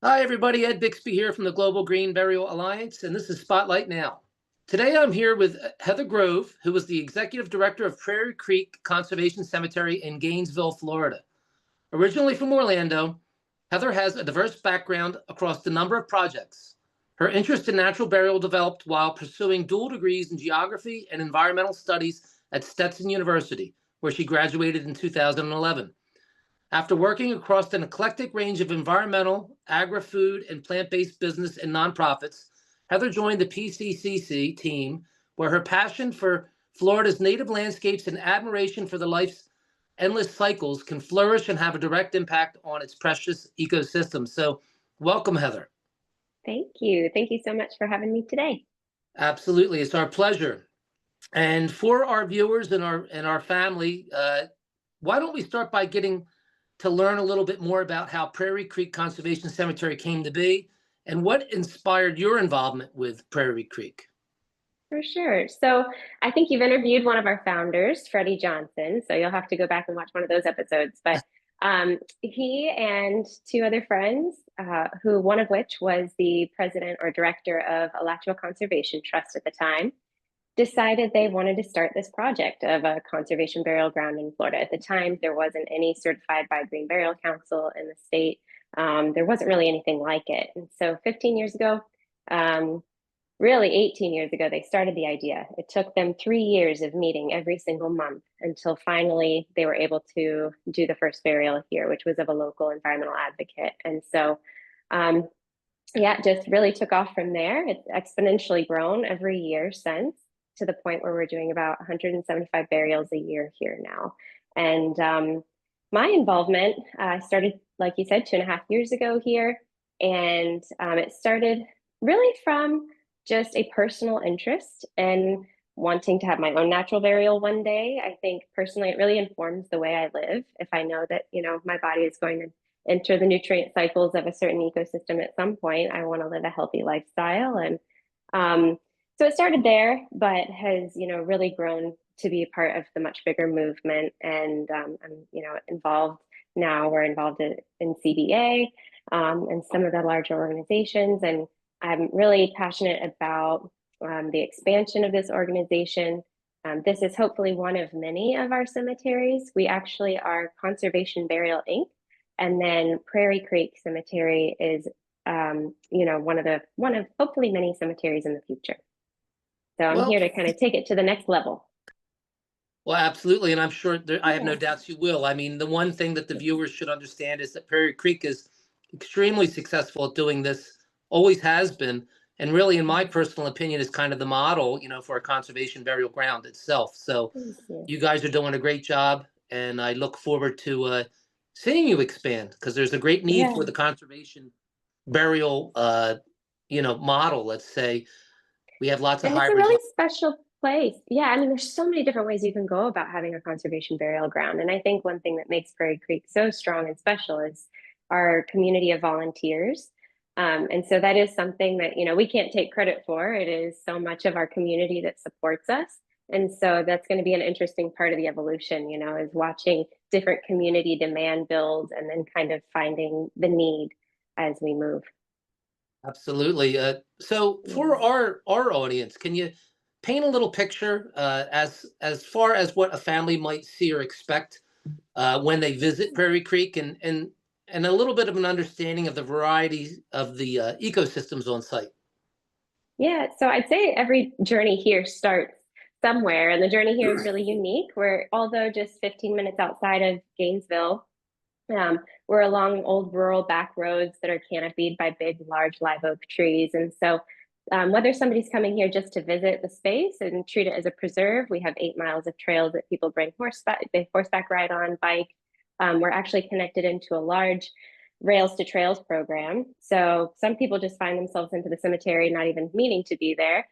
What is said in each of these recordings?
Hi, everybody. Ed Bixby here from the Global Green Burial Alliance, and this is Spotlight Now. Today, I'm here with Heather Grove, who is the Executive Director of Prairie Creek Conservation Cemetery in Gainesville, Florida. Originally from Orlando, Heather has a diverse background across a number of projects. Her interest in natural burial developed while pursuing dual degrees in geography and environmental studies at Stetson University, where she graduated in 2011. After working across an eclectic range of environmental, agri-food, and plant-based business and nonprofits, Heather joined the PCCC team, where her passion for Florida's native landscapes and admiration for the life's endless cycles can flourish and have a direct impact on its precious ecosystem. So welcome, Heather. Thank you. Thank you so much for having me today. Absolutely. It's our pleasure. And for our viewers and our family, why don't we start by getting to learn a little bit more about how Prairie Creek Conservation Cemetery came to be and what inspired your involvement with Prairie Creek? For sure. So I think you've interviewed one of our founders, Freddie Johnson. So you'll have to go back and watch one of those episodes. But he and two other friends, who one of which was the president or director of Alachua Conservation Trust at the time, decided they wanted to start this project of a conservation burial ground in Florida. At the time, there wasn't any certified by Green Burial Council in the state. There wasn't really anything like it. And so 15 years ago, really 18 years ago, they started the idea. It took them 3 years of meeting every single month until finally they were able to do the first burial here, which was of a local environmental advocate. And so, yeah, just really took off from there. It's exponentially grown every year since, to the point where we're doing about 175 burials a year here now. And my involvement started, like you said, 2.5 years ago here. And it started really from just a personal interest in wanting to have my own natural burial one day. I think personally, it really informs the way I live. If I know that, my body is going to enter the nutrient cycles of a certain ecosystem at some point, I want to live a healthy lifestyle. And so it started there, but has, really grown to be a part of the much bigger movement. And I'm, involved now. We're involved in CBA and some of the larger organizations. And I'm really passionate about the expansion of this organization. This is hopefully one of many of our cemeteries. We actually are Conservation Burial Inc. And then Prairie Creek Cemetery is, one of hopefully many cemeteries in the future. So I'm here to kind of take it to the next level. Well, absolutely. And I'm sure I have no doubts you will. I mean, the one thing that the viewers should understand is that Prairie Creek is extremely successful at doing this, always has been. And really, in my personal opinion, is kind of the model, for a conservation burial ground itself. So you guys are doing a great job. And I look forward to seeing you expand, because there's a great need for the conservation burial, model, let's say. We have lots of hybrids. It's a really special place. Yeah, I mean, there's so many different ways you can go about having a conservation burial ground. And I think one thing that makes Prairie Creek so strong and special is our community of volunteers. And so that is something that, we can't take credit for. It is so much of our community that supports us. And so that's going to be an interesting part of the evolution, is watching different community demand build and then kind of finding the need as we move. Absolutely. So for our audience, can you paint a little picture as far as what a family might see or expect when they visit Prairie Creek, and a little bit of an understanding of the variety of the ecosystems on site? Yeah, so I'd say every journey here starts somewhere, and the journey here is really unique. Although just 15 minutes outside of Gainesville, we're along old rural back roads that are canopied by big, large live oak trees. And so whether somebody's coming here just to visit the space and treat it as a preserve, we have 8 miles of trails that people bring horseback ride on, bike. We're actually connected into a large Rails to Trails program. So some people just find themselves into the cemetery, not even meaning to be there,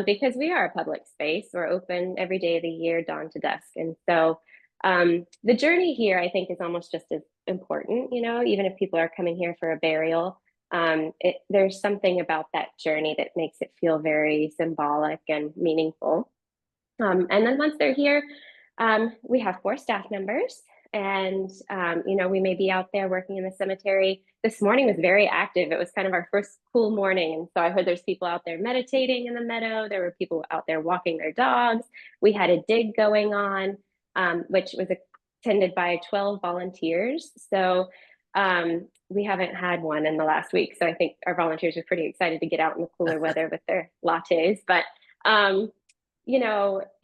because we are a public space. We're open every day of the year, dawn to dusk. And so the journey here, I think, is almost just as important, even if people are coming here for a burial. There's something about that journey that makes it feel very symbolic and meaningful. And then once they're here, we have 4 staff members, and we may be out there working in the cemetery. This morning was very active. It was kind of our first cool morning, and so I heard there's people out there meditating in the meadow. There were people out there walking their dogs. We had a dig going on, which was attended by 12 volunteers. So we haven't had one in the last week, so I think our volunteers are pretty excited to get out in the cooler weather with their lattes. But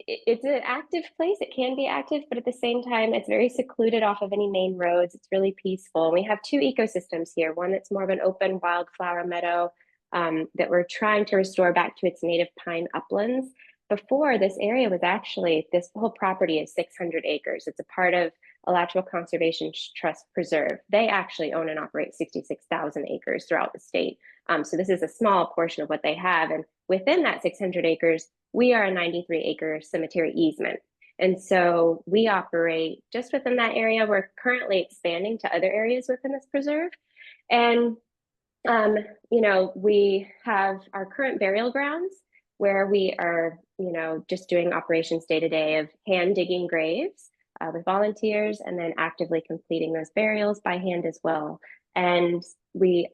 it's an active place. It can be active, but at the same time, it's very secluded off of any main roads. It's really peaceful. And we have two ecosystems here. One that's more of an open wildflower meadow that we're trying to restore back to its native pine uplands. Before, this area was actually, this whole property is 600 acres. It's a part of Alachua Conservation Trust Preserve. They actually own and operate 66,000 acres throughout the state. So this is a small portion of what they have. And within that 600 acres, we are a 93-acre cemetery easement. And so we operate just within that area. We're currently expanding to other areas within this preserve. And, we have our current burial grounds where we are, just doing operations day to day of hand digging graves with volunteers and then actively completing those burials by hand as well. And we,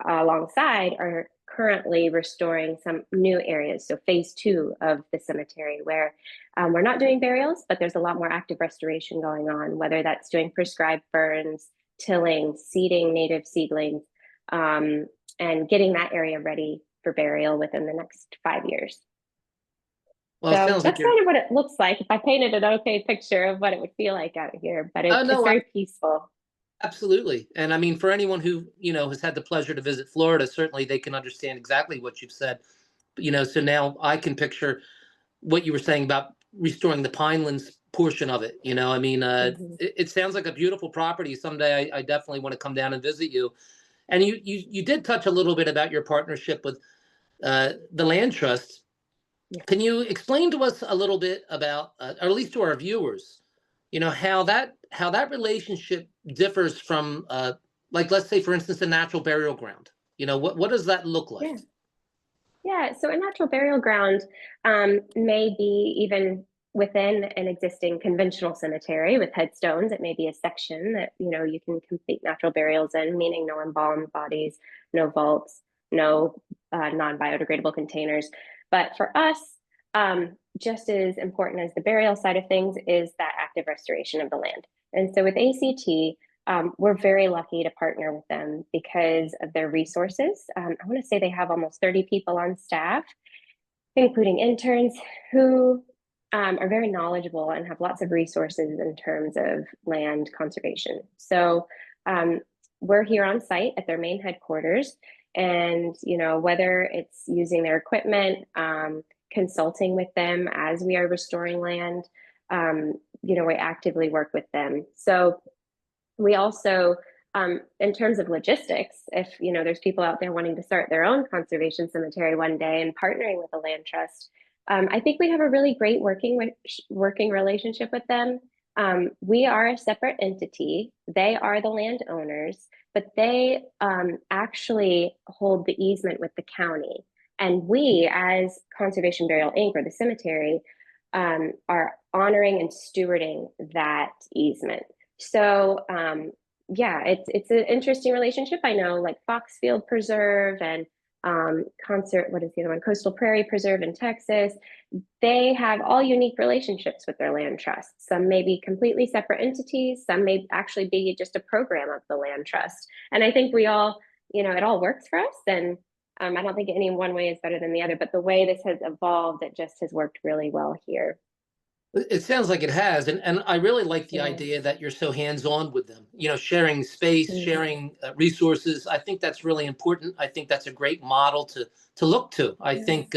alongside, are currently restoring some new areas. So phase 2 of the cemetery where we're not doing burials, but there's a lot more active restoration going on, whether that's doing prescribed ferns, tilling, seeding native seedlings, and getting that area ready for burial within the next 5 years. Well, So it sounds that's like kind of what it looks like. If I painted an okay picture of what it would feel like out here, but it's no, very peaceful. absolutely. And I mean, for anyone who, has had the pleasure to visit Florida, certainly they can understand exactly what you've said. So now I can picture what you were saying about restoring the Pinelands portion of it. I mean, Mhm. it sounds like a beautiful property. Someday I definitely want to come down and visit you. And you did touch a little bit about your partnership with the land trust. Yeah. Can you explain to us a little bit about, or at least to our viewers, how that relationship differs from, like, let's say, for instance, a natural burial ground. What does that look like? Yeah. Yeah, so a natural burial ground may be even within an existing conventional cemetery with headstones. It may be a section that you can complete natural burials in, meaning no embalmed bodies, no vaults, no non-biodegradable containers. But for us, just as important as the burial side of things is that active restoration of the land. And so with ACT, we're very lucky to partner with them because of their resources. I want to say they have almost 30 people on staff, including interns, who are very knowledgeable and have lots of resources in terms of land conservation. So we're here on site at their main headquarters, and whether it's using their equipment, consulting with them as we are restoring land, we actively work with them. So we also, in terms of logistics, if there's people out there wanting to start their own conservation cemetery one day and partnering with a land trust, I think we have a really great working relationship with them. We are a separate entity. They are the landowners, but they actually hold the easement with the county. And we, as Conservation Burial Inc., or the cemetery, are honoring and stewarding that easement. So it's an interesting relationship. I know, like Foxfield Preserve and what is the other one? Coastal Prairie Preserve in Texas. They have all unique relationships with their land trusts. Some may be completely separate entities. Some may actually be just a program of the land trust. And I think we all, it all works for us. And I don't think any one way is better than the other, but the way this has evolved, it just has worked really well here. It sounds like it has, and I really like the Yeah. idea that you're so hands-on with them. Sharing space, sharing resources. I think that's really important. I think that's a great model to look to. I think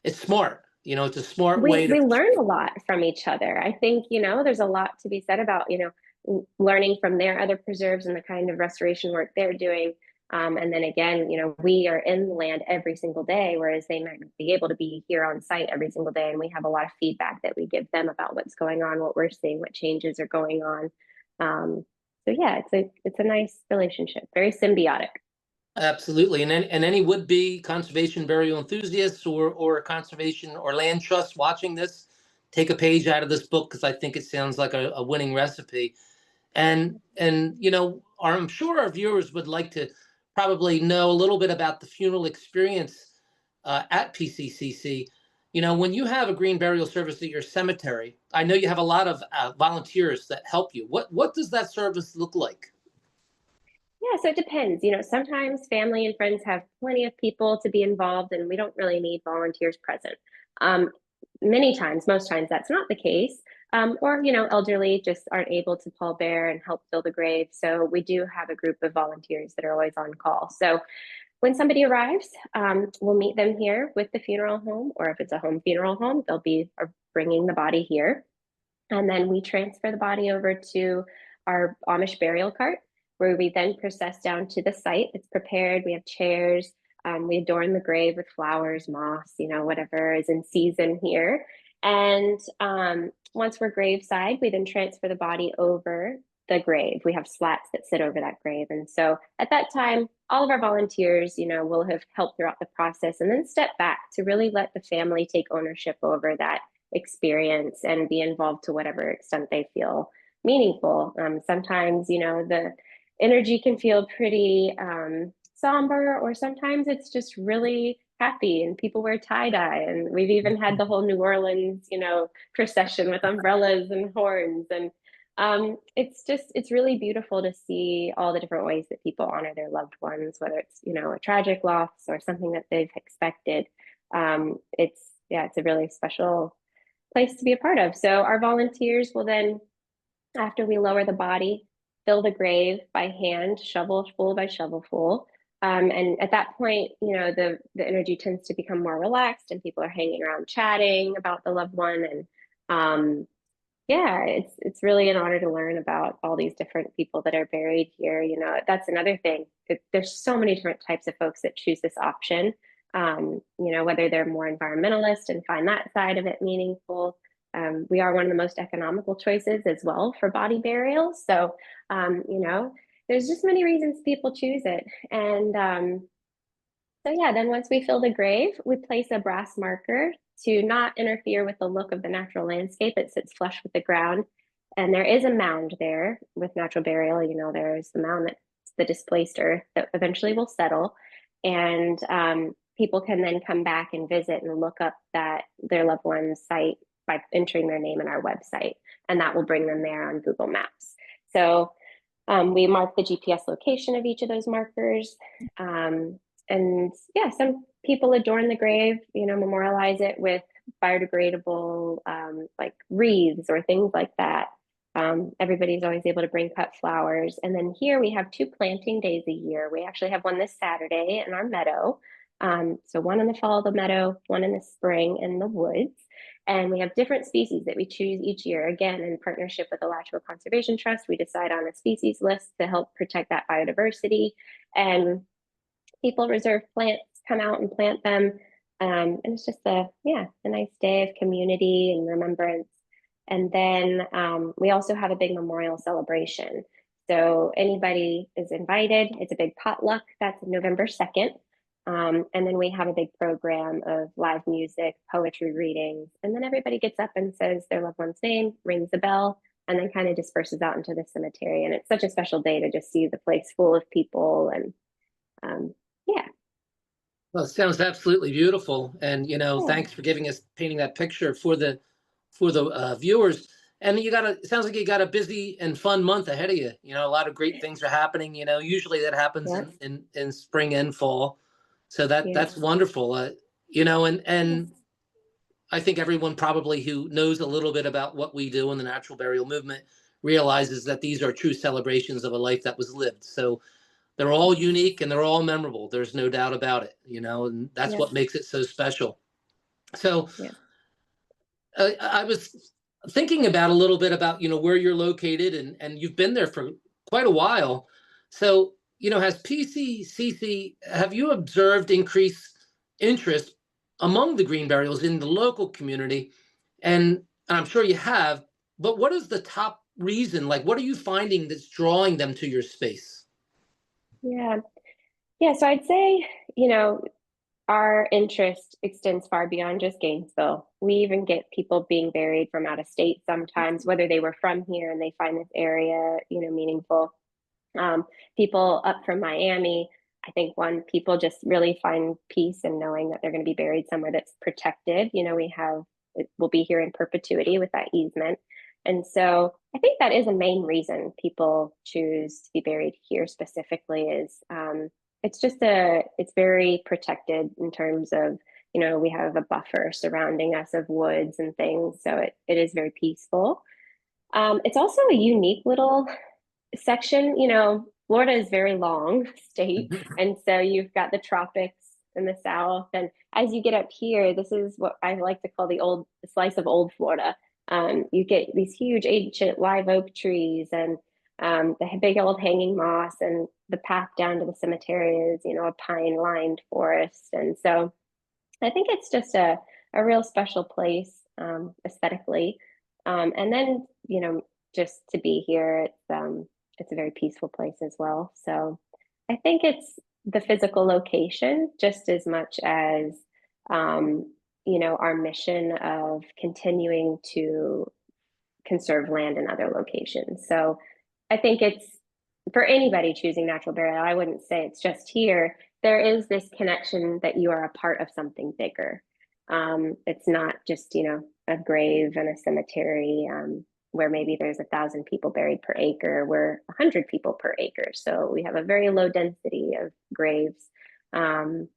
it's smart. It's a smart way to. We learn a lot from each other. I think there's a lot to be said about learning from their other preserves and the kind of restoration work they're doing. And then again, we are in the land every single day, whereas they might be able to be here on site every single day. And we have a lot of feedback that we give them about what's going on, what we're seeing, what changes are going on. So yeah, it's a nice relationship, very symbiotic. Absolutely, and any would-be conservation burial enthusiasts or conservation or land trusts watching this, take a page out of this book because I think it sounds like a winning recipe. And I'm sure our viewers would like to probably know a little bit about the funeral experience at PCCC. When you have a green burial service at your cemetery, I know you have a lot of volunteers that help you. What does that service look like? Yeah, so it depends. Sometimes family and friends have plenty of people to be involved, and we don't really need volunteers present. Um, Many times, most times, that's not the case. Or, elderly just aren't able to pallbear and help fill the grave. So we do have a group of volunteers that are always on call. So when somebody arrives, we'll meet them here with the funeral home, or if it's a home funeral home, they'll be bringing the body here. And then we transfer the body over to our Amish burial cart, where we then process down to the site. It's prepared. We have chairs. We adorn the grave with flowers, moss, whatever is in season here. And once we're graveside, we then transfer the body over the grave. We have slats that sit over that grave. And so at that time, all of our volunteers, will have helped throughout the process and then step back to really let the family take ownership over that experience and be involved to whatever extent they feel meaningful. Sometimes, the energy can feel pretty somber, or sometimes it's just really happy and people wear tie-dye. And we've even had the whole New Orleans, procession with umbrellas and horns. And it's really beautiful to see all the different ways that people honor their loved ones, whether it's, a tragic loss or something that they've expected. It's a really special place to be a part of. So our volunteers will then, after we lower the body, fill the grave by hand, shovelful by shovelful. And at that point, the energy tends to become more relaxed and people are hanging around chatting about the loved one. And it's really an honor to learn about all these different people that are buried here. That's another thing. There's so many different types of folks that choose this option. Whether they're more environmentalist and find that side of it meaningful. We are one of the most economical choices as well for body burials. So, there's just many reasons people choose it. And then once we fill the grave, we place a brass marker to not interfere with the look of the natural landscape. It sits flush with the ground. And there is a mound there with natural burial. There's the mound that's the displaced earth that eventually will settle. And people can then come back and visit and look up their loved one's site by entering their name in our website, and that will bring them there on Google Maps. So we mark the GPS location of each of those markers. Some people adorn the grave, memorialize it with biodegradable like wreaths or things like that. Everybody's always able to bring cut flowers. And then here we have 2 planting days a year. We actually have one this Saturday in our meadow. So one in the fall of the meadow, one in the spring in the woods. And we have different species that we choose each year. Again, in partnership with the Alachua Conservation Trust, we decide on a species list to help protect that biodiversity. And people reserve plants, come out and plant them. And it's just a nice day of community and remembrance. And then we also have a big memorial celebration. So anybody is invited. It's a big potluck. That's November 2nd. And then we have a big program of live music, poetry readings, and then everybody gets up and says their loved one's name, rings the bell, and then kind of disperses out into the cemetery. And it's such a special day to just see the place full of people. And Well, it sounds absolutely beautiful. And, thanks for painting that picture for the viewers. And it sounds like you got a busy and fun month ahead of you. A lot of great things are happening. Usually that happens in spring and fall. So that's wonderful. And I think everyone probably who knows a little bit about what we do in the natural burial movement realizes that these are true celebrations of a life that was lived. So they're all unique and they're all memorable. There's no doubt about it, and that's what makes it so special. So I was thinking about a little bit about, where you're located and you've been there for quite a while. So, has PCCC, have you observed increased interest among the green burials in the local community? And I'm sure you have, but what is the top reason? Like, what are you finding that's drawing them to your space? So I'd say, our interest extends far beyond just Gainesville. We even get people being buried from out of state sometimes, whether they were from here and they find this area, meaningful. People up from Miami, I think people just really find peace in knowing that they're going to be buried somewhere that's protected. We'll be here in perpetuity with that easement. And so I think that is a main reason people choose to be buried here specifically is it's very protected in terms of, we have a buffer surrounding us of woods and things. So it is very peaceful. It's also a unique little section. Florida is very long state. And so you've got the tropics in the south. And as you get up here, this is what I like to call the slice of old Florida. You get these huge ancient live oak trees and the big old hanging moss, and the path down to the cemetery is, a pine lined forest. And so I think it's just a real special place aesthetically. And then, just to be here, it's a very peaceful place as well. So I think it's the physical location just as much as, our mission of continuing to conserve land in other locations. So I think it's for anybody choosing natural burial, I wouldn't say it's just here. There is this connection that you are a part of something bigger. It's not just, a grave and a cemetery where maybe there's 1,000 people buried per acre. We're 100 people per acre. So we have a very low density of graves. And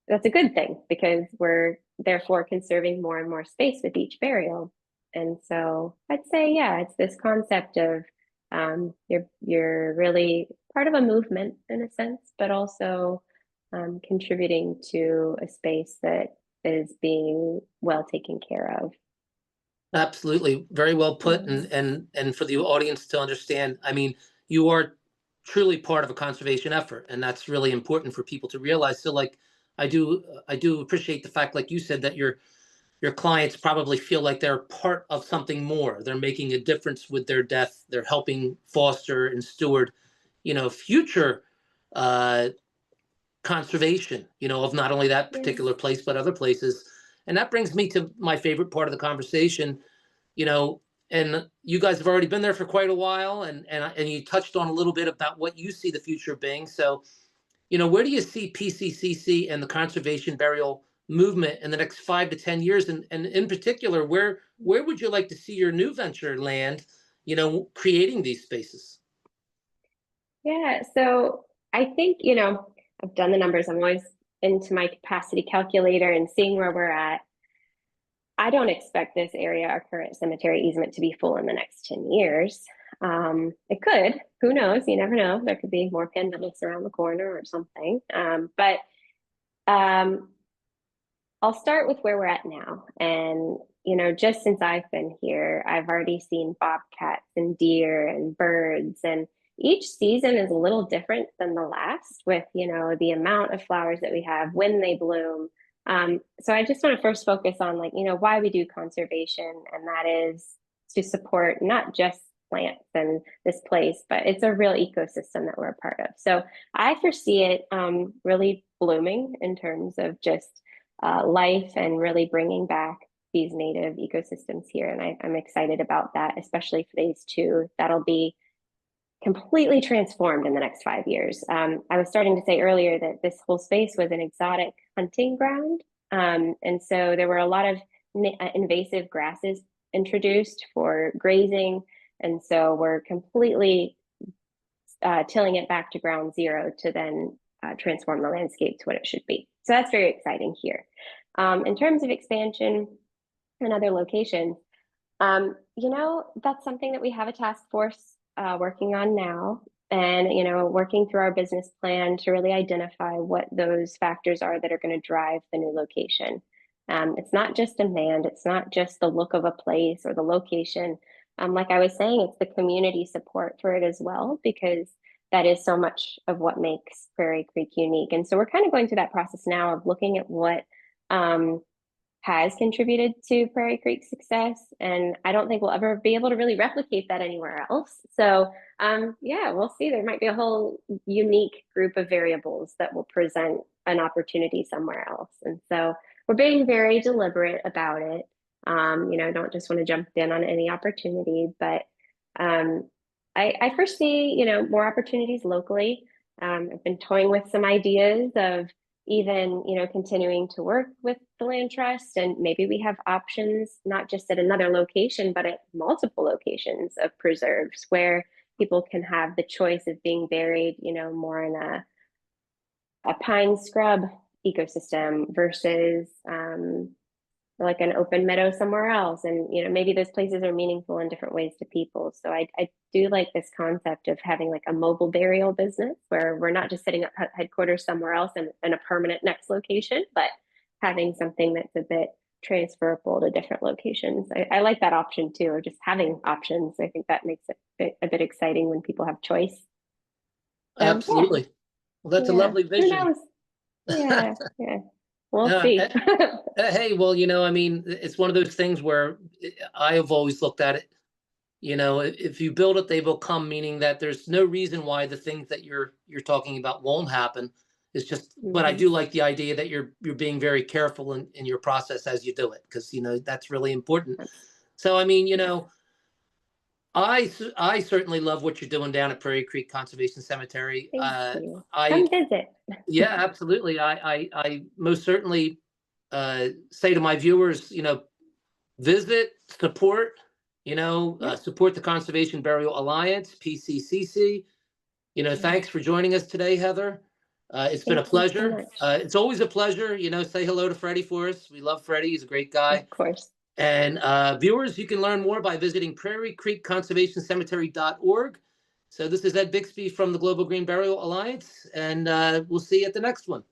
that's a good thing because we're therefore conserving more and more space with each burial. And so I'd say, yeah, it's this concept of you're really part of a movement in a sense, but also contributing to a space that is being well taken care of. Absolutely. Very well put. And for the audience to understand, I mean, you are truly part of a conservation effort, and that's really important for people to realize. So like, I do appreciate the fact, like you said, that your clients probably feel like they're part of something more. They're making a difference with their death. They're helping foster and steward, future conservation, of not only that particular place, but other places. And that brings me to my favorite part of the conversation, and you guys have already been there for quite a while, and you touched on a little bit about what you see the future being. So, where do you see PCCC and the conservation burial movement in the next 5 to 10 years? And in particular, where would you like to see your new venture land, creating these spaces? Yeah, so I think, I've done the numbers. I'm always into my capacity calculator and seeing where we're at. I don't expect this area, our current cemetery easement, to be full in the next 10 years. It could, who knows? You never know. There could be more pandemics around the corner or something. But I'll start with where we're at now. And, just since I've been here, I've already seen bobcats and deer and birds, and each season is a little different than the last with, the amount of flowers that we have, when they bloom. So I just want to first focus on why we do conservation, and that is to support not just plants and this place, but it's a real ecosystem that we're a part of. So I foresee it really blooming in terms of just life and really bringing back these native ecosystems here. And I'm excited about that, especially for phase 2. That'll be completely transformed in the next 5 years. I was starting to say earlier that this whole space was an exotic hunting ground. And so there were a lot of invasive grasses introduced for grazing. And so we're completely tilling it back to ground zero to then transform the landscape to what it should be. So that's very exciting here. In terms of expansion and other locations, that's something that we have a task force working on now, and working through our business plan to really identify what those factors are that are going to drive the new location. It's not just demand, it's not just the look of a place or the location. Like I was saying, it's the community support for it as well, because that is so much of what makes Prairie Creek unique. And so we're kind of going through that process now of looking at has contributed to Prairie Creek's success. And I don't think we'll ever be able to really replicate that anywhere else. So yeah, we'll see. There might be a whole unique group of variables that will present an opportunity somewhere else. And so we're being very deliberate about it. Don't just want to jump in on any opportunity, but I foresee, more opportunities locally. I've been toying with some ideas of even, continuing to work with the land trust, and maybe we have options, not just at another location, but at multiple locations of preserves where people can have the choice of being buried, more in a pine scrub ecosystem versus like an open meadow somewhere else. And, maybe those places are meaningful in different ways to people. So I do like this concept of having like a mobile burial business where we're not just setting up headquarters somewhere else and a permanent next location, but having something that's a bit transferable to different locations. I like that option too, or just having options. I think that makes it a bit exciting when people have choice. Absolutely. Yeah. Well, that's a Yeah. lovely Who vision. knows? Yeah. Yeah. We'll see. Hey, well, I mean, it's one of those things where I have always looked at it, if you build it, they will come, meaning that there's no reason why the things that you're talking about won't happen. It's just, but I Mhm. do like the idea that you're being very careful in your process as you do it, because, that's really important. So, I mean, I certainly love what you're doing down at Prairie Creek Conservation Cemetery. Thank you. I Come visit. Yeah, absolutely. I most certainly say to my viewers, visit, support, Yep. support the Conservation Burial Alliance, PCCC. Thanks for joining us today, Heather. It's been a Thank you so pleasure. much. It's always a pleasure. Say hello to Freddie for us. We love Freddie. He's a great guy. Of course. And viewers, you can learn more by visiting prairiecreekconservationcemetery.org. So this is Ed Bixby from the Global Green Burial Alliance, and we'll see you at the next one.